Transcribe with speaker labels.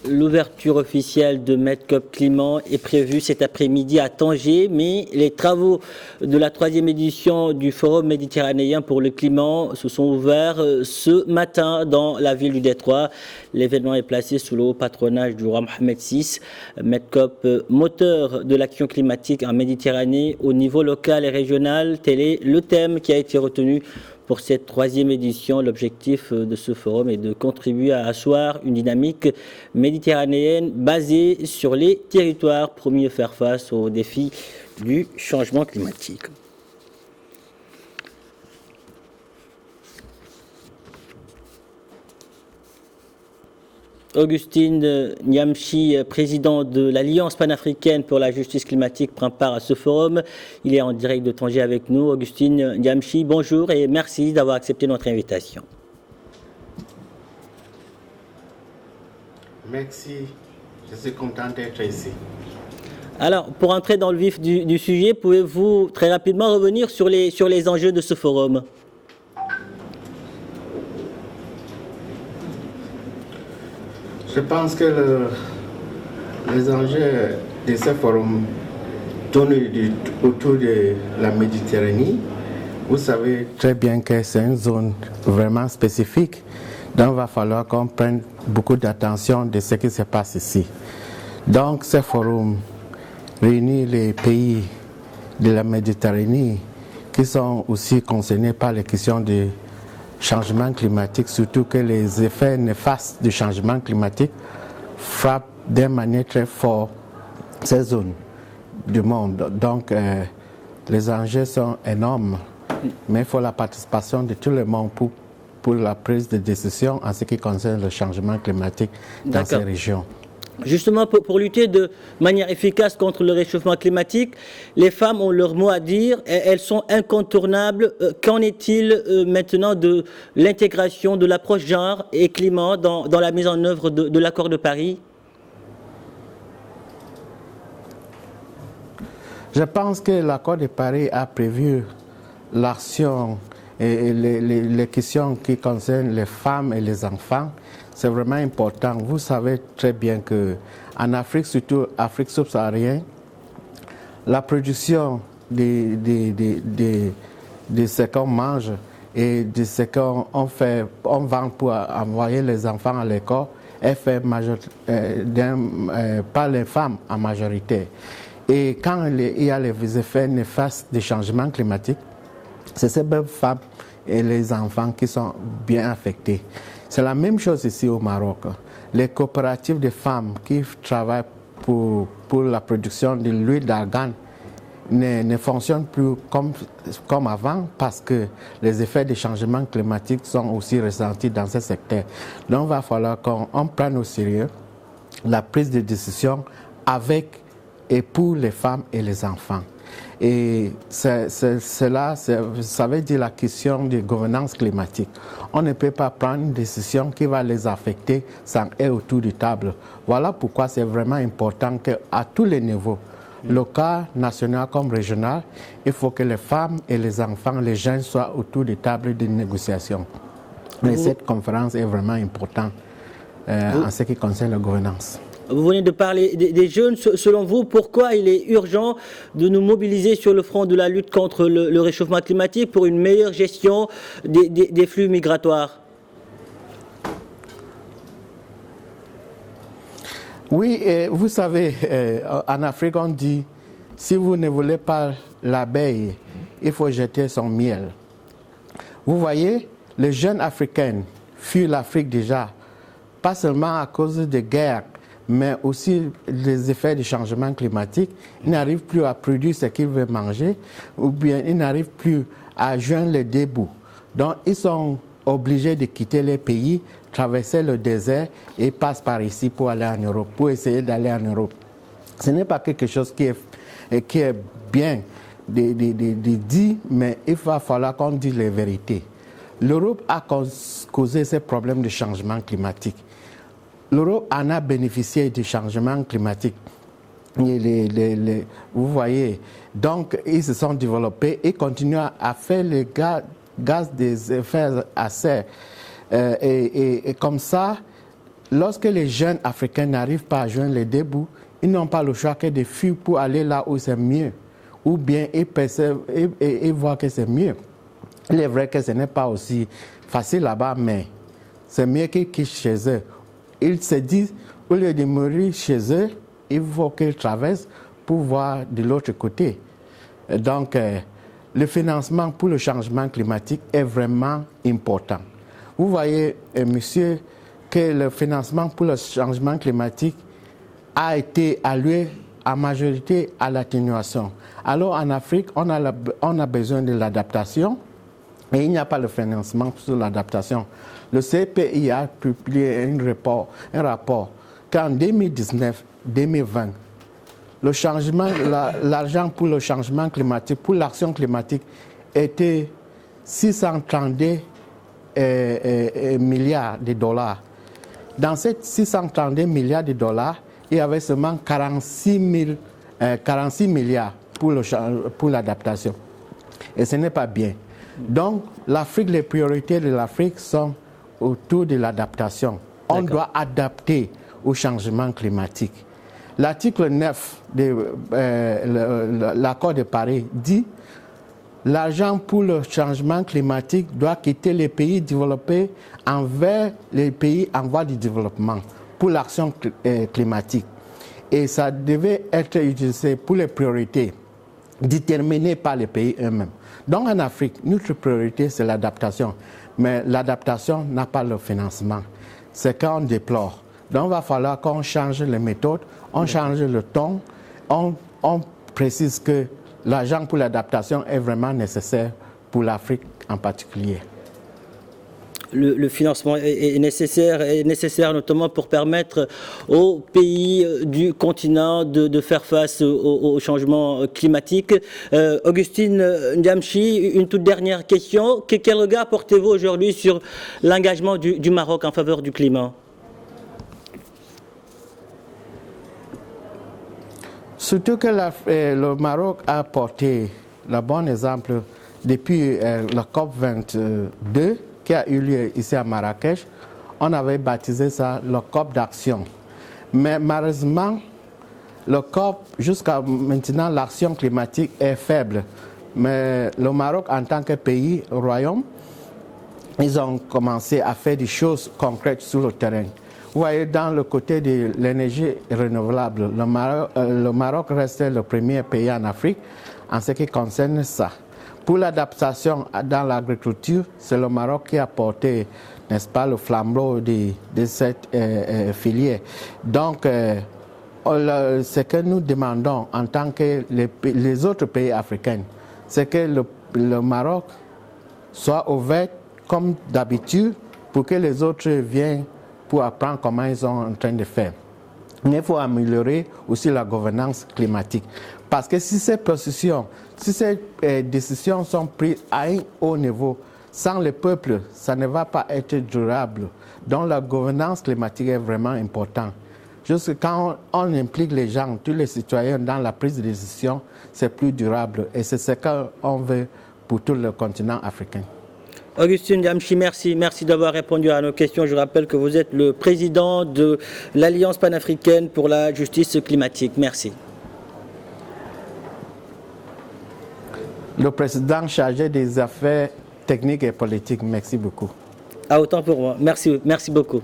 Speaker 1: L'ouverture officielle de MedCup Climat est prévue cet après-midi à Tanger, mais les travaux de la 3e édition du Forum méditerranéen pour le climat se sont ouverts ce matin dans la ville du Détroit. L'événement est placé sous le haut patronage du roi Mohamed VI. MedCup, moteur de l'action climatique en Méditerranée au niveau local et régional, tel est le thème qui a été retenu pour cette 3e édition. L'objectif de ce forum est de contribuer à asseoir une dynamique méditerranéenne basée sur les territoires pour mieux faire face aux défis du changement climatique. Augustine Niamchi, président de l'Alliance panafricaine pour la justice climatique, prend part à ce forum. Il est en direct de Tanger avec nous. Augustine Niamchi, bonjour et merci d'avoir accepté notre invitation.
Speaker 2: Merci, je suis content d'être ici.
Speaker 1: Alors, pour entrer dans le vif du sujet, pouvez-vous très rapidement revenir sur les enjeux de ce forum ?
Speaker 2: Je pense que les enjeux de ce forum tournent autour de la Méditerranée. Vous savez très bien que c'est une zone vraiment spécifique, donc il va falloir qu'on prenne beaucoup d'attention de ce qui se passe ici. Donc ce forum réunit les pays de la Méditerranée qui sont aussi concernés par les questions de changement climatique, surtout que les effets néfastes du changement climatique frappent d'une manière très forte ces zones du monde. Donc, les enjeux sont énormes, mais il faut la participation de tout le monde pour la prise de décision en ce qui concerne le changement climatique dans ces régions.
Speaker 1: Justement, pour lutter de manière efficace contre le réchauffement climatique, les femmes ont leur mot à dire, elles sont incontournables. Qu'en est-il maintenant de l'intégration de l'approche genre et climat dans la mise en œuvre de l'accord de Paris ?
Speaker 2: Je pense que l'accord de Paris a prévu l'action et les questions qui concernent les femmes et les enfants. C'est vraiment important. Vous savez très bien qu'en Afrique, surtout Afrique subsaharienne, la production de ce qu'on mange et de ce qu'on vend pour envoyer les enfants à l'école est fait par les femmes en majorité. Et quand il y a les effets néfastes du changement climatique, c'est ces mêmes femmes et les enfants qui sont bien affectés. C'est la même chose ici au Maroc. Les coopératives de femmes qui travaillent pour la production de l'huile d'argan ne fonctionnent plus comme avant parce que les effets des changements climatiques sont aussi ressentis dans ce secteur. Donc il va falloir qu'on prenne au sérieux la prise de décision avec et pour les femmes et les enfants. Et cela, ça veut dire la question de gouvernance climatique. On ne peut pas prendre une décision qui va les affecter sans être autour de table. Voilà pourquoi c'est vraiment important qu'à tous les niveaux, local, national comme régional, il faut que les femmes et les enfants, les jeunes soient autour de table de négociation. Mais cette conférence est vraiment importante en ce qui concerne la gouvernance.
Speaker 1: Vous venez de parler des jeunes. Selon vous, pourquoi il est urgent de nous mobiliser sur le front de la lutte contre le réchauffement climatique pour une meilleure gestion des flux migratoires ?
Speaker 2: Oui, vous savez, en Afrique, on dit, si vous ne voulez pas l'abeille, il faut jeter son miel. Vous voyez, les jeunes africains fuient l'Afrique déjà, pas seulement à cause des guerres, mais aussi les effets du changement climatique. Ils n'arrivent plus à produire ce qu'ils veulent manger, ou bien ils n'arrivent plus à joindre les deux bouts. Donc, ils sont obligés de quitter les pays, traverser le désert et passent par ici pour aller en Europe, pour essayer d'aller en Europe. Ce n'est pas quelque chose qui est bien de dire, mais il va falloir qu'on dise les vérités. L'Europe a causé ces problèmes de changement climatique. L'Europe en a bénéficié du changement climatique. Vous voyez, donc ils se sont développés et continuent à faire les gaz des effets à serre. Et comme ça, lorsque les jeunes Africains n'arrivent pas à joindre les deux bouts, ils n'ont pas le choix que de fuir pour aller là où c'est mieux, ou bien ils voient que c'est mieux. Il est vrai que ce n'est pas aussi facile là-bas, mais c'est mieux qu'ils quittent chez eux. Ils se disent, au lieu de mourir chez eux, il faut qu'ils traversent pour voir de l'autre côté. Donc, le financement pour le changement climatique est vraiment important. Vous voyez, monsieur, que le financement pour le changement climatique a été alloué en majorité à l'atténuation. Alors en Afrique, on a besoin de l'adaptation et il n'y a pas le financement pour l'adaptation. Le CPI a publié un rapport qu'en 2019-2020, l'argent pour le changement climatique, pour l'action climatique, était 632 milliards de dollars. Dans ces 632 milliards de dollars, il y avait seulement 46 milliards pour l'adaptation. Et ce n'est pas bien. Donc, les priorités de l'Afrique sont autour de l'adaptation. On doit adapter au changement climatique. L'article 9 de l'accord de Paris dit « L'argent pour le changement climatique doit quitter les pays développés envers les pays en voie de développement pour l'action climatique. » Et ça devait être utilisé pour les priorités déterminées par les pays eux-mêmes. Donc en Afrique, notre priorité, c'est l'adaptation. Mais l'adaptation n'a pas le financement. C'est quand on déplore. Donc il va falloir qu'on change les méthodes, on change le ton, on précise que l'argent pour l'adaptation est vraiment nécessaire pour l'Afrique en particulier.
Speaker 1: Le financement est nécessaire notamment pour permettre aux pays du continent de faire face au changement climatique. Augustine Ndiamchi, une toute dernière question. Quel regard portez-vous aujourd'hui sur l'engagement du Maroc en faveur du climat?
Speaker 2: Surtout que le Maroc a porté le bon exemple depuis la COP22 qui a eu lieu ici à Marrakech. On avait baptisé ça le COP d'action. Mais malheureusement, le COP, jusqu'à maintenant, l'action climatique est faible. Mais le Maroc, en tant que pays, royaume, ils ont commencé à faire des choses concrètes sur le terrain. Vous voyez, dans le côté de l'énergie renouvelable, le Maroc reste le premier pays en Afrique en ce qui concerne ça. Pour l'adaptation dans l'agriculture, c'est le Maroc qui a porté, n'est-ce pas, le flambeau de cette filière. Donc, ce que nous demandons en tant que les autres pays africains, c'est que le Maroc soit ouvert comme d'habitude pour que les autres viennent pour apprendre comment ils sont en train de faire. Mais il faut améliorer aussi la gouvernance climatique. Parce que si ces processions, si ces décisions sont prises à un haut niveau, sans le peuple, ça ne va pas être durable. Donc la gouvernance climatique est vraiment importante. Juste quand on implique les gens, tous les citoyens dans la prise de décision, c'est plus durable. Et c'est ce qu'on veut pour tout le continent africain.
Speaker 1: Augustine Ndiamchi, merci d'avoir répondu à nos questions. Je rappelle que vous êtes le président de l'Alliance panafricaine pour la justice climatique. Merci.
Speaker 2: Le président chargé des affaires techniques et politiques. Merci beaucoup.
Speaker 1: Autant pour moi. Merci beaucoup.